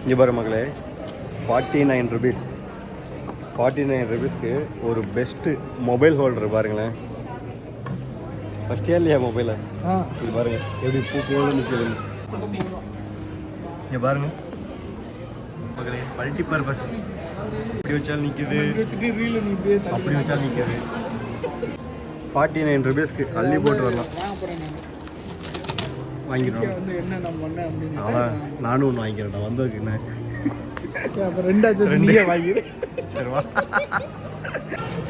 இங்கே பாரு மக்களே, 49 ருபீஸ். 49 ருபீஸ்க்கு ஒரு பெஸ்ட்டு மொபைல் ஹோல்டர் பாருங்களேன். ஃபஸ்ட்டே இல்லையா மொபைலை? இது பாருங்க எப்படி பூ போல நிற்குது. இங்கே பாருங்க மக்களே, மல்டி பர்பஸ். இப்படி வச்சாலும் நிற்குது, அப்படி வச்சாலும் நிற்குது. 49 ருபீஸ்க்கு அள்ளி போட்டு வரலாம். வாங்கிடுவோம். அதான் நானும் ஒன்று வாங்கிக்கிறேன். நான் வந்ததுக்கு என்ன சரிவா.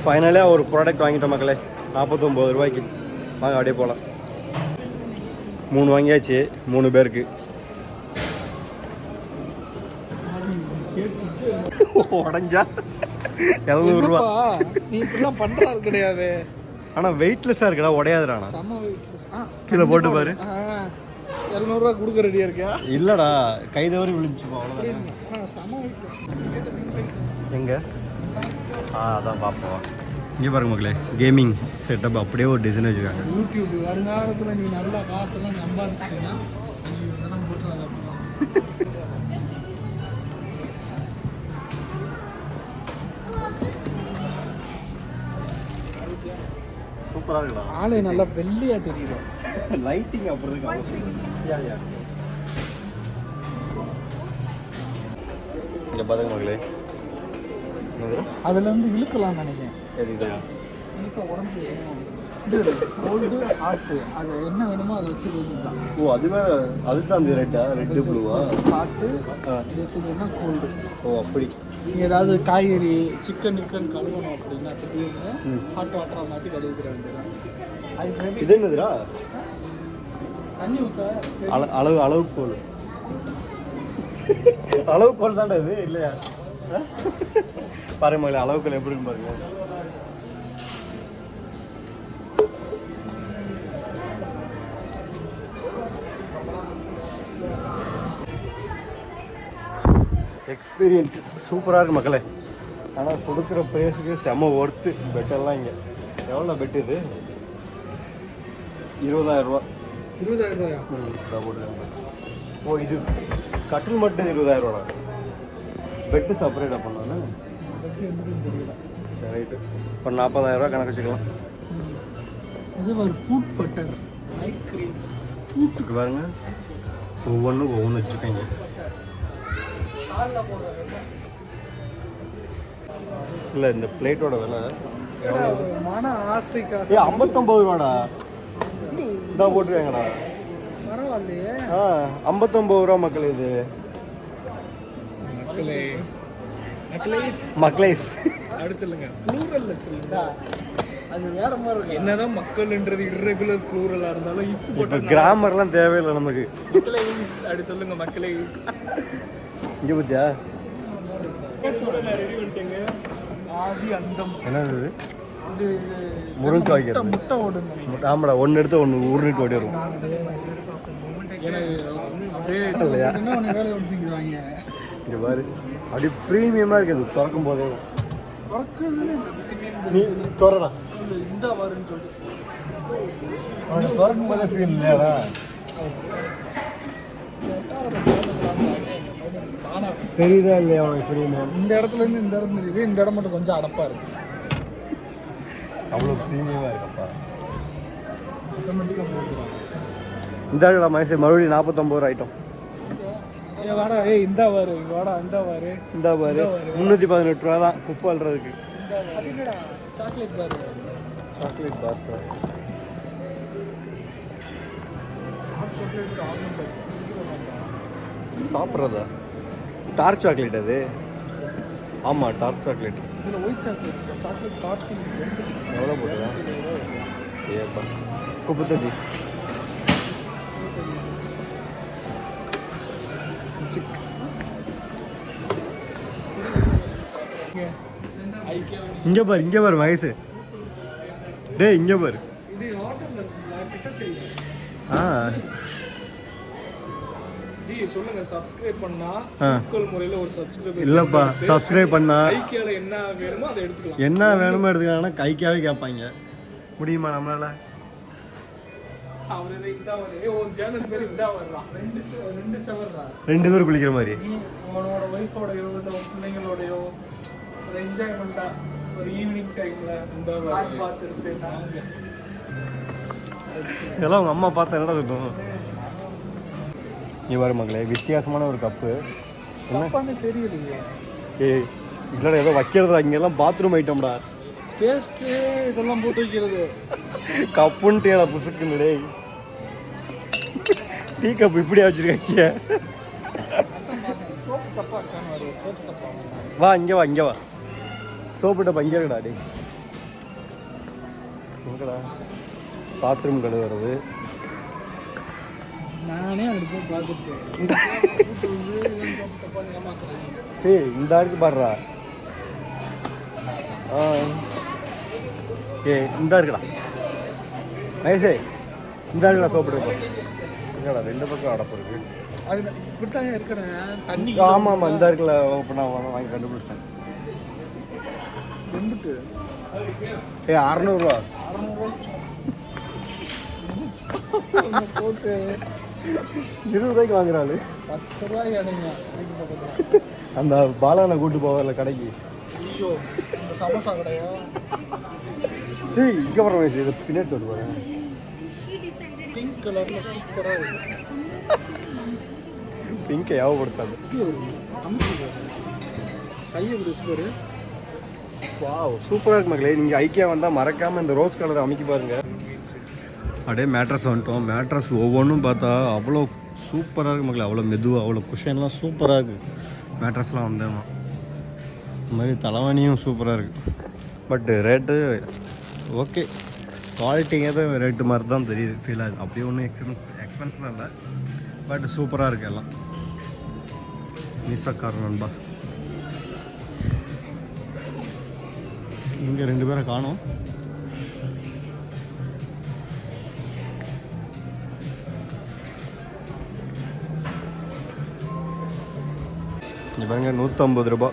ஃபைனலாக ஒரு ப்ராடக்ட் வாங்கிட்டோம் மக்களே, 49 ரூபாய்க்கு. வாங்க அப்படியே போகலாம். 3 வாங்கியாச்சு 3 பேருக்கு. உடஞ்சா 700 ரூபா. நீ இப்படிலாம் பண்றாரு கிடையாது. ஆனால் வெயிட்லெஸ்ஸாக இருக்குடா, உடையாதுடா. கீழே போட்டு பாரு. 700 ரூபா கொடுக்க ரெடியா இருக்கியா? இல்லடா, கை தவறி விழுந்துச்சுப்பா, அவ்வளோதான். எங்க அதான் பார்ப்போம். இங்கே பாருங்க மக்களே, கேமிங் செட்டப் அப்படியே ஒரு டிசைன் வச்சுருக்காங்க. யூடியூப் வருங்காலத்தில் நீ நல்லா காசெல்லாம் சம்பாதிச்சீங்கன்னா இதெல்லாம் போட்டு நல்லா சூப்பராக இருக்குடா. ஆளே நல்லா வெள்ளையா தெரியுது. லைட்டிங் அப்படி இருக்கு. இங்கே பாருங்க மக்களே, அதில் வந்து இழுக்கலாம் நினைக்கிறேன். இழுக்க உடம்பு இது கோல்டு ஹார்ட்டு, அது என்ன வேணுமோ அதை வச்சு இழுக்கலாம். ஓ அதுவே அதுதான் அந்த ரெட்டா, ரெட்டு ப்ளூவா? ஹார்ட்டு இது வச்சுருந்தா கோல்டு. ஓ அப்படி. நீங்கள் ஏதாவது காய்கறி சிக்கன் கழுவணும் அப்படின்னா திடீர்னு ஹாட் வாட்டராக மாற்றி கழுவிக்கிற வேண்டியதான். அது இது என்னதுடா? தண்ணி ஊற்ற அளவுக்கோல். அளவுக்கோல் தான்டா இது, இல்லையா? பாருங்க மகளே, அளவுக்கோல் எப்படி இருக்கு பாருங்க. எக்ஸ்பீரியன்ஸ் சூப்பராக இருக்கு மக்களே. ஆனால் கொடுக்குற ப்ரைஸுக்கு செம ஒர்த்து. பெட்டெல்லாம் இங்கே எவ்வளோ பெட்டு இது? 20,000 ரூபா. 20,000 ரூபாயா? போட்டுருக்காங்க. ஓ இது கட்டில் மட்டும் 20,000 ரூபா. பெட்டு செப்பரேட்டாக பண்ணானே. சரி ரைட்டு, ஒரு 40,000 ரூபா கணக்கு வச்சுக்கலாம். இது ஒரு ஃபுட் பட்டர் ஐஸ்கிரீம் ஃபுட்டுக்கு பாருங்க, ஒவ்வொன்றும் ஒவ்வொன்று வச்சுருக்காங்க. இல்லை இந்த பிளேட்டோட விலை மன ஆசைக்காக 59 ரூபாடா. இதான் போட்டுருக்காங்கடா. பரவாயில்லையே. 59 ரூபா மக்கள். இது மக்களேஸ் அப்படி சொல்லுங்க, ப்ளூரல்ல சொல்லுங்க. அது வேற மாதிரி இருக்கு. என்னதான் மக்கள்ன்றது இர்ரெகுலர் ப்ளூரலா இருந்தாலும் இஸ் போட்டு கிராமர்லாம் தேவையில்லை நமக்கு. மக்களேஸ் அப்படி சொல்லுங்க. மக்களேஸ் இங்கே பத்தியா ரெடி பண்ணிட்டேங்க. ஆதி அந்தம் என்னது இது? முருங்கை வைக்கிறது. முட்டை ஓடும். ஆமாடா, ஒன்று எடுத்து ஒன்று உருட்டு ஓடி வரும். இல்லையா வேலை ஓடிவாங்க. இங்கே பாரு, அப்படி ப்ரீமியமாக இருக்குது. திறக்கும் போதே நீ திறடா, இந்த வருன்னு சொல்லி திறக்கும் போதே ஃபீல் இல்லையாடா? தெரியுதா இல்லையா உனக்கு? ப்ரீமியம் இந்த இடத்துல இருந்து இந்த இடம் தெரியுது. இந்த இடம் மட்டும் கொஞ்சம் அடப்பா இருக்கு. அவ்வளோ ப்ரீமியமாக இருக்கப்பா. ஆட்டோமேட்டிக்காக போட்டுருவாங்க. இந்த ஆடா மனுஷன் மறுபடியும் 49 ரூபா ஐட்டம். வாடா இந்த வாரு, இங்கே வாடா இந்த வாரு. இந்த பாரு 318 ரூபா தான் குப்பை அல்றதுக்கு. Chocolate bar. Chocolate bar sir. சாப்பிட்றதா? டார்க் சாக்லேட் அது? ஆமாம் டார்க் சாக்லேட். இதில் ஒயிட் சாக்லேட், சாக்லேட் டார்க். எவ்வளோ போட்டுருக்கேன்? ஏப்பா குப்பத்தஞ்சி. இங்கே பாரு, இங்கே பாரு வயசு. டேய் இங்கே பாரு. ஜி சொல்லுங்க, சப்ஸ்கிரைப் பண்ணா மக்கள் முறையில் ஒரு சப்ஸ்கிரைப் இல்லைப்பா, சப்ஸ்கிரைப் பண்ணா ஐக்கியால என்ன வேணுமோ அதை எடுத்துக்கலாம். என்ன வேணுமோ எடுத்துக்கலாம்னா கைக்காவே கேட்பாங்க. முடியுமா நம்மளால? அவர் இதை இந்த ஒரு சேனல் பேர் இந்த வரலாம் 2 ஷவர் தான் 2 பேர் குளிக்கிற மாதிரி. நீ உன்னோட ஒய்ஃபோடையோ இல்லை உன் பிள்ளைங்களோடையோ ஒரு என்ஜாய்மெண்ட்டா ஒரு ஈவினிங் டைம்ல இந்த பார்த்துருப்பேன் நாங்க. இதெல்லாம் உங்கள் அம்மா பார்த்தா என்னடா சொல்லுவோம். நீ வர மகளே வித்தியாசமான ஒரு கப்பு. தப்பான்னு தெரியலையே. ஏய் இல்லைடா ஏதோ வைக்கிறது அங்கெல்லாம் பாத்ரூம் ஐட்டம்டா. பேஸ்ட்டு இதெல்லாம் போட்டு வைக்கிறது. கப்புன்ட்டேடா புசுக்குன்னு டேய். டீ கப் இப்படியா வச்சிருக்கீங்க? சோப்பு டப்பா இருக்கான்னு வரும். சோப்பு டப்பா வா இங்கே வா இங்கே வா. சோப்பு டப்பா இங்கே இருக்குடா டேய். எங்கடா பாத்ரூம் கழுவுறது. நானே அப்படி போய் பார்த்துட்டு சரி இந்த இருக்கு பாடுறா. ஏ இந்த இருக்குடா நைஸே. இந்த இருக்குடா சோப்பு டப்பா. என்னடா 2 பக்கம் அடப்பு இருக்கு. அது இப்படித்தான் இருக்கிறேன் தண்ணி. ஆமாம் ஆமாம் இந்த இருக்குல்ல. இப்போ நான் வாங்கி கண்டுபிடிச்சிட்டேன். எம்பிட்டு ஏ 600 ரூபா. 600 போட்டு 20 ரூபாய்க்கு வாங்குறாள். 10 ரூபாய்க்கு அடைங்க. அந்த பாலானை கூட்டு போவார்ல கடைக்கு. ஐயோ இந்த சமோசா கடையா? ஏய் இங்கே வர வயசு இதை பின்னாடி தொட்டு போகிறேன். பிங்க் கலர்ல சூப்பராக இருக்கு. பிங்கை யாவப்படுத்தாது. கையை பிடிச்சி பாரு. வாவ் சூப்பராக இருக்கு மக்களே. நீங்கள் ஐக்கியா வந்தால் மறக்காமல் இந்த ரோஸ் கலர் அமைக்கி பாருங்க. அப்படியே மேட்ரஸ் வந்துட்டோம். மேட்ரஸ் ஒவ்வொன்றும் பார்த்தா அவ்வளோ சூப்பராக இருக்குது மக்களே. அவ்வளோ மெதுவாக அவ்வளோ குஷன்லாம் சூப்பராக இருக்குது. மேட்ரஸ்லாம் வந்தேன் இந்த மாதிரி தலைவாணியும் சூப்பராக இருக்குது. பட் ரேட்டு ஓகே குவாலிட்டிங்க தான் ரேட்டு மாதிரி தான் தெரியுது ஃபீல் ஆகுது. அப்படியே ஒன்றும் எக்ஸ்பென்சிவாக இல்லை. பட் சூப்பராக இருக்குது எல்லாம். மீசாக்கார நண்பா இங்கே 2 பேரை காணோம். இங்கே பாருங்க 150 ரூபா.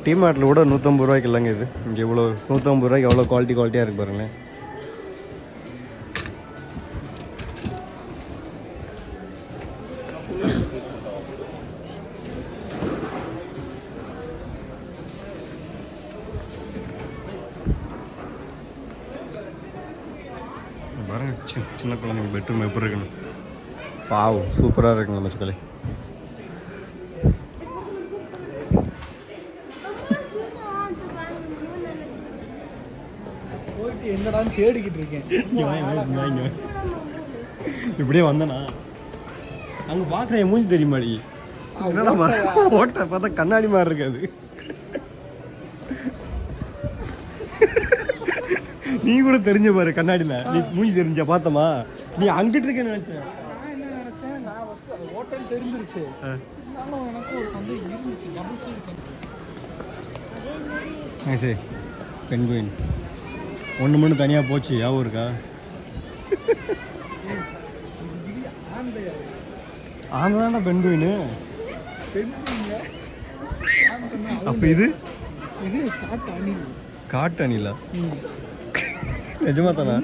டிமார்ட்டில் கூட 150 ரூபாய்க்கு இல்லைங்க இது. இங்கே இவ்வளோ 150 ரூபாய்க்கு எவ்வளோ குவாலிட்டியாக இருக்குது பாருங்களேன். பாருங்க சின்ன குழந்தைங்க பெட்ரூம் எப்படி இருக்குன்னு. பாவம் சூப்பராக இருக்குங்க மச்சுக்களே. போயிட்டு எங்கடான்னு தேடிக்கிட்டு இருக்கேன். இப்படியே வந்தனா அங்கே பார்க்குறேன் மூஞ்சி தெரியுமாடி. என்னடா ஓட்ட பார்த்தா கண்ணாடி மாதிரி இருக்காது. நீ கூட தெரிஞ்ச பாரு கண்ணாடியில். நீ மூஞ்சி தெரிஞ்ச பார்த்தமா நீ அங்கிட்டு இருக்கேன்னு நினச்சேன். நான் என்ன நினச்சேன், நான் ஃபஸ்ட்டு அது ஹோட்டல் தெரிஞ்சிருச்சு. இருந்தாலும் எனக்கு ஒரு சந்தேகம் இருந்துச்சு. டபுள் சைடு சரி பென்குயின் ஒன்று மணி தனியாக போச்சு யாவும் இருக்கா? ஆந்தாண்டா பென்குயின்னு. அப்போ இது இது காட்டு அணில். காட்டு அணிலா? நிஜமா தானா?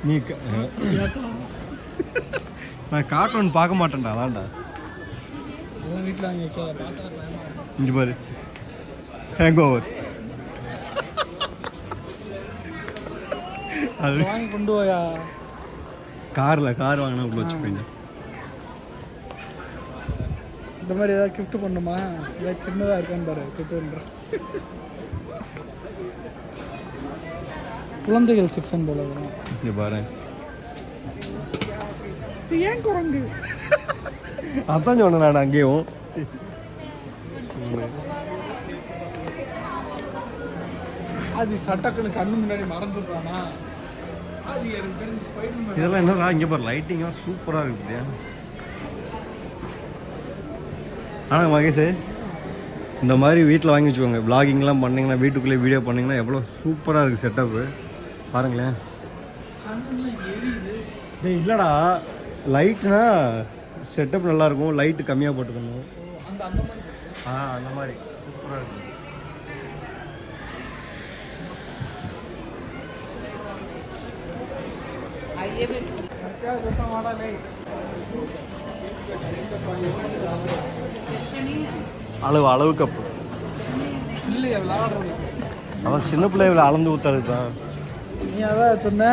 நீ நான் கார்ட்டூன் பார்க்க மாட்டேன்டா அதான்டா. எல்லாம் வீட்டில் வாங்கி வைக்க பார்த்தா இங்கே பாரு ஹேங் ஓவர். அது வாங்கி கொண்டு போயா. கார் வாங்கினா உள்ள வச்சுப்பீங்க. இந்த மாதிரி ஏதாவது கிஃப்ட் பண்ணுமா? ஏதாவது சின்னதாக இருக்கான்னு பாரு கிஃப்ட் பண்ணுறேன். குழந்தைகள் செக்ஷன் போல வரும். இங்கே பாரு ஏன் குரங்கு? அதான் சொன்னேன் நான் அங்கேயும். அது சட்டக்குன்னு கண்ணு முன்னாடி மறந்துடுறானா? அது எனக்கு தெரிஞ்சு ஸ்பைடர்மேன். இதெல்லாம் என்னடா இங்கே பாரு லைட்டிங்காக சூப்பராக இருக்குது. ஆனால் மகேஷ் இந்த மாதிரி வீட்டில் வாங்கி வச்சுக்கோங்க. விளாகிங்லாம் பண்ணிங்கன்னா வீட்டுக்குள்ளே வீடியோ பண்ணிங்கன்னா எவ்வளோ சூப்பராக இருக்குது செட்டப்பு பாருங்களேன். டேய் இல்லைடா லைட்னா செட்டப் நல்லாயிருக்கும். லைட்டு கம்மியாக போட்டுக்கணும். அந்த மாதிரி சூப்பராக இருக்கும். அளவு கப்பு இல்லையா விளையாடுறது? அவன் சின்ன பிள்ளைகளை அளந்து ஊற்றுறது தான். நீ அதான் சொன்ன.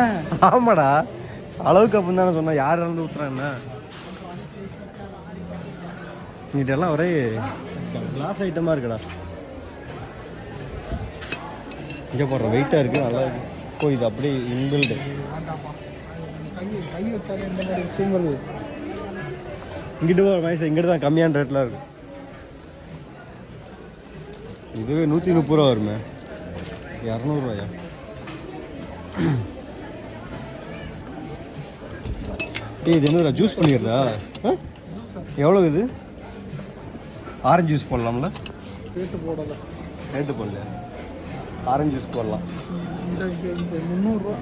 ஆமாடா, அளவு கப்புன்னு தானே சொன்ன. யார் அளந்து ஊற்றுறான் என்ன? நீட்டெல்லாம் ஒரே கிளாஸ் ஐட்டமாக இருக்குடா. இங்கே போடுற வெயிட்டாக இருக்குது, நல்லா இருக்கு. ஓ, இது அப்படியே இன்பில்டு. கை வச்சாலே இந்த மாதிரி விஷயங்கள். இங்கிட்டு ஒரு வயசு இங்கிட்டு தான் கம்மியான ரேட்டில் இருக்கு. இதுவே 130 ரூபா வருமே. 200 ரூபாயா? இது என்னடா ஜூஸ் பண்ணிடுறதா? எவ்வளோ இது? ஆரஞ்சு ஜூஸ் போடலாம்ல? ரேட்டு போடலை. ரேட்டு போடல. ஆரஞ்சு ஜூஸ் போடலாம். 300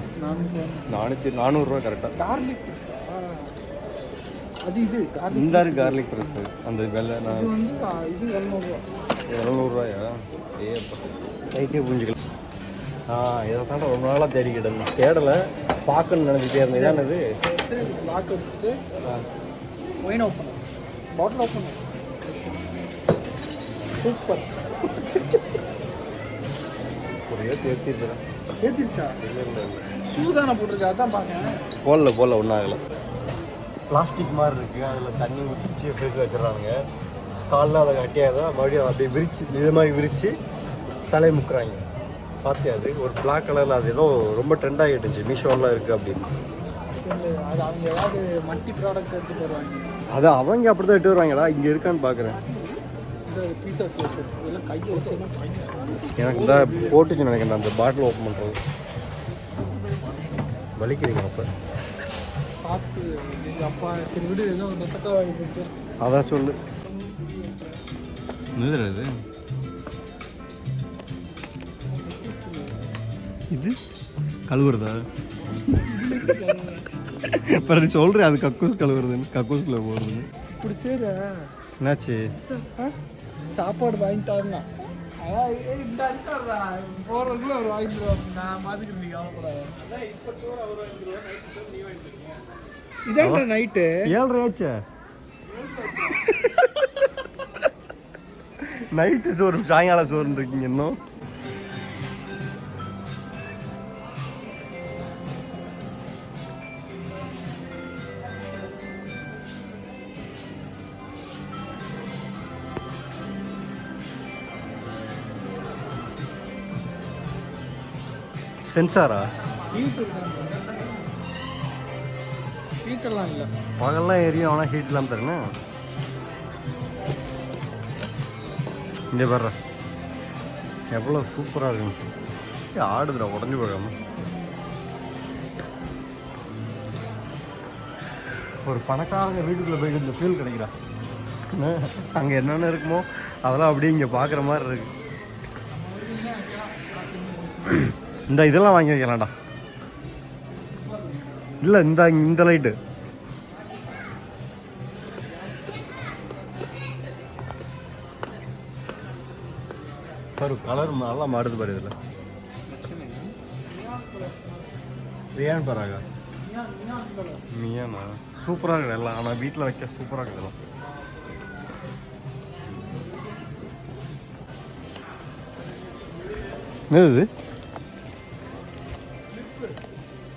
400 கரெக்டாக. கார்லிக் அது இது இந்த கார்லிக் ப்ரெஸ் அந்த வெள்ளை நான் இது வந்து இது 700 ரூபாயா? ஏப்பா கைக்கே புரிஞ்சுக்கலாம். இதை தாண்ட ரொம்ப நாளாக தேடிக்கிட்டு இருந்தேன். தேடலை, பார்க்கணும்னு நினச்சிட்டே இருந்தேன். இதானது லாக் அடிச்சுட்டு ஒயின் ஓப்பன் பாட்டில் ஓப்பன். சூப்பர். ஒரு ஏற்றிடுறேன். ஏற்றிருச்சா? சூதான போட்டிருக்கா? அதான் பார்க்கேன். போடல ஒன்றும் ஆகலை. பிளாஸ்டிக் மாதிரி இருக்குது, அதில் தண்ணி ஊற்றிச்சு ஃப்ரிட்ஜ் வச்சிடறாங்க. காலில் அதை கட்டியாக மறுபடியும் அப்படியே விரிச்சு இது மாதிரி விரித்து தலையை முக்குறாங்க. பார்த்தியா? அது ஒரு பிளாக் கலரில், அது ஏதோ ரொம்ப ட்ரெண்ட் ஆகிட்டுச்சு. மீஷோலாம் இருக்குது அப்படின்னு. அது அவங்க ஏதாவது மல்டி ப்ராடக்ட் எடுத்துகிட்டு வருவாங்க. அது அவங்க அப்படி தான் எட்டு வருவாங்களா? இங்கே இருக்கான்னு பார்க்குறேன். இந்த பீசஸ் இதெல்லாம் கையை வச்சுன்னா எனக்கு இந்த போட்டுச்சு நினைக்கிறேன். அந்த பாட்டில் ஓப்பன் பண்ணுறது வலிக்கிறீங்க. அப்போ பார்த்து அப்பா சரி விடு, ஏதோ நெத்தக்கா வாங்கி போச்சு. அதான் சொல்லு. இது இது கழுவுறதா? இப்போ சொல்கிறேன், அது கக்கூஸ் கழுவுறதுன்னு, கக்கூஸில் போடுறதுன்னு. பிடிச்சேரா? என்னாச்சு? சாப்பாடு வாங்கிட்டாருண்ணா. அதான் இந்த அடிக்காரா போகிறதுக்குள்ள அவர் வாங்கிடுவாங்க. நான் மாதிரிக்கு நீங்கள் கவலைப்படாது. அதான் இப்போ சோறு அவர் வாங்கிடுவோம், நைட்டு சோறு நீ வாங்கிடுவீங்க. இதான் நைட்டு 7:30 ஆச்சு. நைட்டு சோறு சாயங்காலம் சோறுன்னு இருக்கீங்க இன்னும். சென்சாரா? ஹீட்டெல்லாம் இல்லை. பகல்லாம் எரியும், ஆனால் ஹீட் இல்லாமல் தரேன். இங்கே வர்ற எவ்வளோ சூப்பராக இருக்குன்னு ஆடுதுடா, உடஞ்சி போகாம. ஒரு பணக்காரங்க வீட்டுக்குள்ளே போயிட்டு இந்த ஃபீல் கிடைக்கிறா. அங்கே என்னென்ன இருக்குமோ அதெல்லாம் அப்படியே இங்கே பார்க்குற மாதிரி இருக்கு. இந்த இதெல்லாம் வாங்கி வைக்கலாம்டா. இல்லை, இந்த லைட்டு ஒரு கலர் நல்லா மாறுது பாரு. இதில் ரியான் பராகா மியானா சூப்பராக இருக்குது எல்லாம். ஆனால் வீட்டில் வைக்க சூப்பராக இருக்குதுலாம். என்னது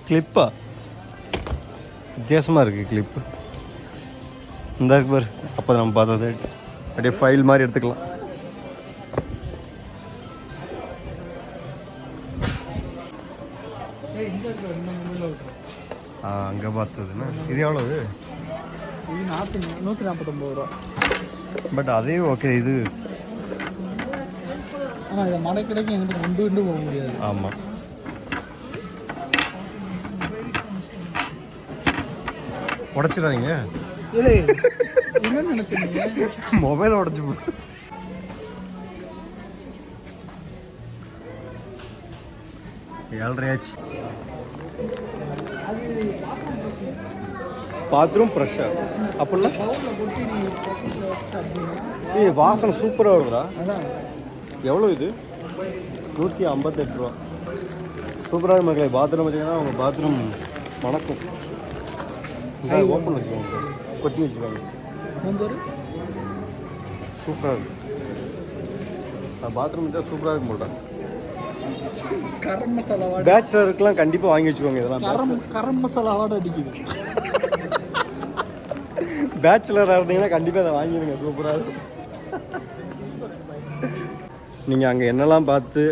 கிளிப்பா? வித்தியாசமாக இருக்குது கிளிப்பு. இந்த இருக்கு பாரு. அப்போ நம்ம பார்த்தது அப்படியே ஃபைல் மாதிரி எடுத்துக்கலாம். அங்கே பார்த்ததுன்னா இது எவ்வளவு? இது 149 ரூபா. பட் அதே ஓகே. இது ஆனால் இதை மடை கிடைக்கும் எங்கிட்ட கொண்டு போக முடியாது. ஆமாம். உடச்சிடாதீங்க. இல்லை என்ன நினச்சிருந்தீங்க? மொபைல் உடச்சி போ. ஏழ்றையாச்சு. பாத்ரூம் ப்ரெஷ்ஷாக அப்படிலாம் வாசனை சூப்பராக வருதுடா. அதான் எவ்வளோ இது? 158 ரூபா. சூப்பராக மக்களே. பாத்ரூம் பார்த்தீங்கன்னா உங்கள் பாத்ரூம் மணக்கும். ஓப்பன் வச்சுக்கோங்க, கொட்டி வச்சுக்கோங்க. சூப்பராக இருக்குது. பாத்ரூம் தான் சூப்பராக இருக்கும் போட்டா. கரம் மசாலா வாடை. பேச்சுலருக்குலாம் கண்டிப்பாக வாங்கி வச்சுக்கோங்க இதெல்லாம். கரம் மசாலா வாடை அடிக்குது. பேச்சுலராக இருந்தீங்கன்னா கண்டிப்பாக அதை வாங்கிடுங்க, சூப்பராக இருக்கும். நீங்கள் அங்கே என்னெல்லாம் பார்த்து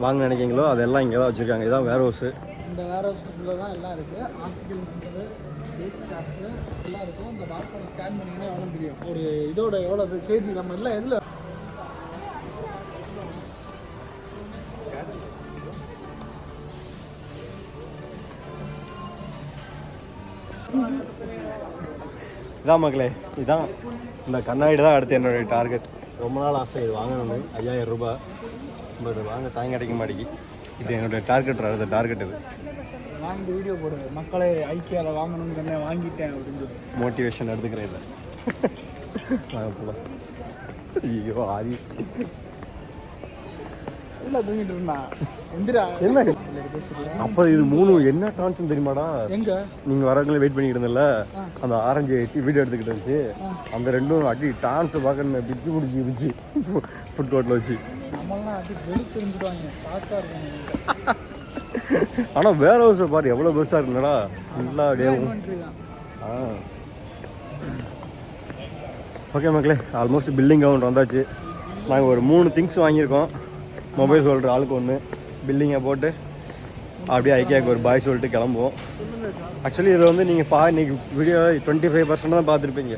வாங்க நினைக்கிங்களோ அதெல்லாம் இங்கே தான் வச்சுருக்காங்க. இதுதான் வேர் ஹவுஸு. இந்த வேர் ஹவுஸுக்குள்ளே தான் எல்லாம் இருக்குது. ஆர்டிகல் எல்லாம் இருக்கும். இந்த டாக்டரை ஸ்கேன் பண்ணிங்கன்னா எவ்வளோ தெரியும், ஒரு இதோட எவ்வளோ கேஜி நம்ம இல்லை எதில் இதான் மக்களே, இதுதான் இந்த கண்ணாடி தான் அடுத்து என்னுடைய டார்கெட். ரொம்ப நாள் ஆசை இது வாங்கணும்னு, 5000 ரூபாய். பட் வாங்க டைம் கிடைக்க மாட்டேங்கி. இது என்னுடைய டார்கெட், அடுத்த டார்கெட் இது. நான் இந்த வீடியோ போடுவேன், மக்களை ஐக்கியாவில் வாங்கணும்னு சொன்னேன், வாங்கிட்டேன் அப்படின்னு சொல்லி மோட்டிவேஷன் எடுத்துக்கிறேன் இதை. ஐயோ ஆதி இல்லை தூங்கிட்டு இருந்தான். எந்திரா என்ன அப்போ இது 3 என்ன டான்ஸ் தெரியுமாடா? எங்க நீங்கள் வரவங்களே வெயிட் பண்ணிக்கிட்டு இருந்தல, அந்த ஆரஞ்சு வீடியோ எடுத்துக்கிட்டு இருந்துச்சு. அந்த ரெண்டும் அடி டான்ஸை பார்க்கணும், பிச்சு பிடிச்சி ஃபுட் கோர்ட்டில் வச்சு. நம்மளாம் அடி வெளிச்சு இருந்துடுவாங்க, பார்த்தா இருக்காங்க. ஆனால் வேற ஹவுஸை பாரு எவ்வளோ பெருசாக இருக்குங்களா, நல்லா டேவும். ஓகே மக்களே, ஆல்மோஸ்ட் பில்டிங் கவுண்ட் வந்தாச்சு. நாங்கள் ஒரு 3 திங்ஸ் வாங்கியிருக்கோம். மொபைல் ஹோல்டர் ஆளுக்கு 1, பில்டிங்கை போட்டு அப்படியே ஐக்கியாவுக்கு ஒரு பாய் சொல்லிட்டு கிளம்புவோம். ஆக்சுவலி இதை வந்து நீங்கள் இன்றைக்கி வீடியோ 25% தான் பார்த்துருப்பீங்க,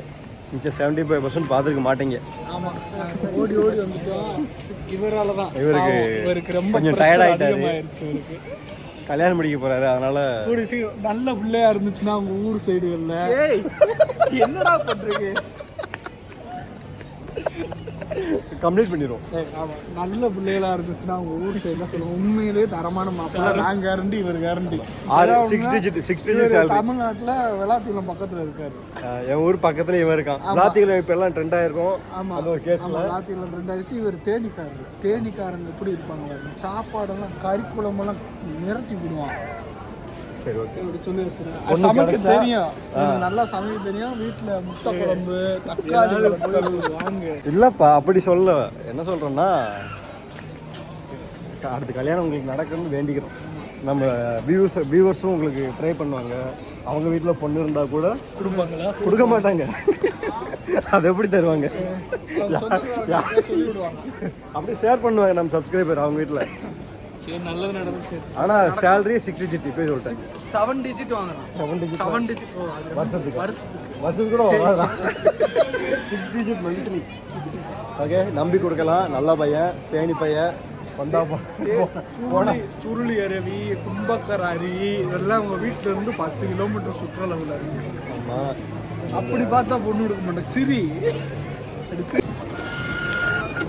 மிச்சம் 75% பார்த்துருக்க மாட்டீங்க. ஆமாம், ஓடி ஓடி வந்துட்டோம். இவரால் தான் இவருக்கு ரொம்ப கொஞ்சம் டயர்ட் ஆகிட்டாரு. கல்யாணம் முடிக்க போகிறாரு, அதனால் நல்ல பிள்ளையா இருந்துச்சுன்னா அவங்க ஊர் சைடுகளில் என்னடா பண்ணுறீங்க கம்ப்ளீட் பண்ணிடுவோம். ஆமாம், நல்ல பிள்ளைகளாக இருந்துச்சுன்னா அவங்க ஊர் சைடில் சொல்லுவோம், உண்மையிலேயே தரமான மாப்பிள்ளை. நான் கேரண்டி, இவர் கேரண்டி. 6 digit தமிழ்நாட்டில் விளாத்திக்குளம் பக்கத்தில் இருக்காரு. என் ஊர் பக்கத்தில் இவன் இருக்கான். விளாத்திக்குளம் இப்போ எல்லாம் ட்ரெண்ட் ஆயிருக்கும். ஆமாம், அது ஒரு கேஸில் விளாத்திக்குளம் ட்ரெண்ட் ஆயிடுச்சு. இவர் தேனிக்காரங்க எப்படி இருப்பாங்களா, சாப்பாடெல்லாம் கறிக்குழம்பெல்லாம் நிரட்டி விடுவான். சரி ஓகே, இப்படி சொல்லி வச்சிருக்கேன். சமைக்க தெரியும், நல்லா சமைக்க தெரியும். வீட்டில் முட்டை குழம்பு, தக்காளி வாங்க. இல்லைப்பா அப்படி சொல்ல, என்ன சொல்கிறோன்னா அடுத்த கல்யாணம் உங்களுக்கு நடக்கணும்னு வேண்டிக்கிறோம். நம்ம வியூவர்ஸும் உங்களுக்கு ட்ரை பண்ணுவாங்க. அவங்க வீட்டில் பொண்ணு இருந்தால் கூட கொடுப்பாங்களா? கொடுக்க மாட்டாங்க. அது எப்படி தருவாங்க? சொல்லிவிடுவாங்க, அப்படியே ஷேர் பண்ணுவாங்க நம்ம சப்ஸ்கிரைபர் அவங்க வீட்டில். சரி, நல்லது நடந்துச்சு. ஆனால் சேலரி 6 digit இப்போ சொல்லிட்டேன். 7 digit வாங்கலாம். 7 digit வருஷத்துக்கு கூட வராதான். 6 digit மந்த்லி. ஓகே, நம்பி கொடுக்கலாம். நல்ல பையன், தேனி பையன் வந்தா சுருளி அருவி, கும்பக்கர் அருவி இதெல்லாம் உங்கள் வீட்டில் இருந்து 10 கிலோமீட்டர் சுற்றளவில் இருக்கு. ஆமாம், அப்படி பார்த்தா பொண்ணு எடுக்க மாட்டேன். சிரி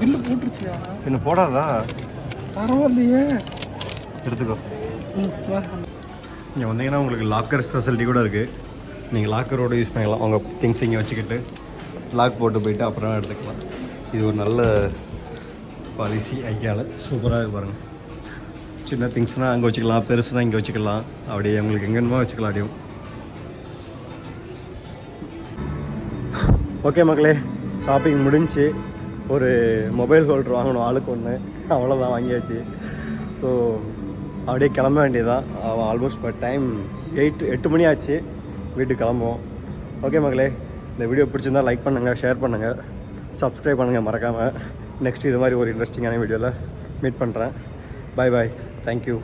பில்லு போட்டுருச்சியா? இன்னும் போடாதா? பரவாயில்லையே, எடுத்துக்கோ. இங்கே வந்தீங்கன்னா உங்களுக்கு லாக்கர் ஃபெசிலிட்டி கூட இருக்குது. நீங்கள் லாக்கரோடு யூஸ் பண்ணிக்கலாம். உங்கள் திங்ஸ் இங்கே வச்சுக்கிட்டு லாக் போட்டு போயிட்டு அப்புறம் எடுத்துக்கலாம். இது ஒரு நல்ல பாலிசி ஐக்கியாவில். சூப்பராக இருக்கு பாருங்கள். சின்ன திங்ஸ்னால் அங்கே வச்சுக்கலாம், பெருசுனா இங்கே வச்சுக்கலாம். அப்படியே உங்களுக்கு எங்கேனுமோ வச்சுக்கலாம். அப்படியும் ஓகே மக்களே, ஷாப்பிங் முடிஞ்சு. ஒரு மொபைல் ஹோல்டர் வாங்கணும், ஆளுக்கு 1. அவ்வளோதான், வாங்கியாச்சு. ஸோ அப்படியே கிளம்ப வேண்டியதுதான். ஆல்மோஸ்ட் இப்போ டைம் 8 மணி ஆச்சு. வீட்டுக்கு கிளம்புவோம். ஓகே மக்களே, இந்த வீடியோ பிடிச்சிருந்தால் லைக் பண்ணுங்கள், ஷேர் பண்ணுங்கள், சப்ஸ்கிரைப் பண்ணுங்கள் மறக்காமல். நெக்ஸ்ட் இது மாதிரி ஒரு இன்ட்ரெஸ்டிங்கான வீடியோவில் மீட் பண்ணுறேன். பாய் பாய், தேங்க்யூ.